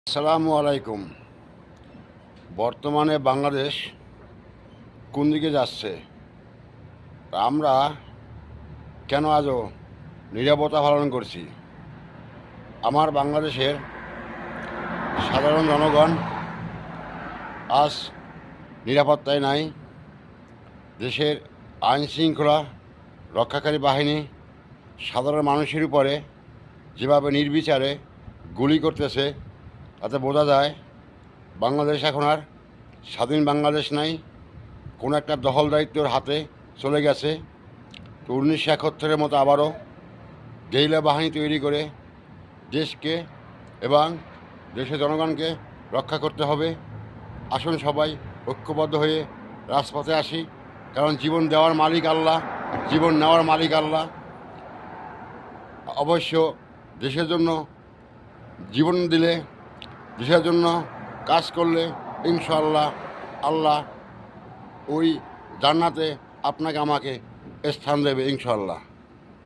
আসসালামু আলাইকুম। বর্তমানে বাংলাদেশ কোন দিকে যাচ্ছে? আমরা কেন আজও নীরবতা পালন করছি? আমার বাংলাদেশের সাধারণ জনগণ আজ নিরাপত্তায় নাই। দেশের আইন শৃঙ্খলা রক্ষাকারী বাহিনী সাধারণ মানুষের উপরে যেভাবে নির্বিচারে গুলি করতেছে, তাতে বোঝা যায় বাংলাদেশ এখন আর স্বাধীন বাংলাদেশ নাই, কোনো একটা দখল দায়িত্বর হাতে চলে গেছে। তো 1971-এর মতো আবারও গেরিলা বাহিনী তৈরি করে দেশকে এবং দেশের জনগণকে রক্ষা করতে হবে। আসুন সবাই ঐক্যবদ্ধ হয়ে রাজপথে আসি, কারণ জীবন দেওয়ার মালিক আল্লাহ, জীবন নেওয়ার মালিক আল্লাহ। অবশ্য দেশের জন্য জীবন দিলে, দেশের জন্য কাজ করলে ইনশাআল্লাহ আল্লাহ ওই জান্নাতে আপনাকে আমাকে স্থান দেবে ইনশাআল্লাহ।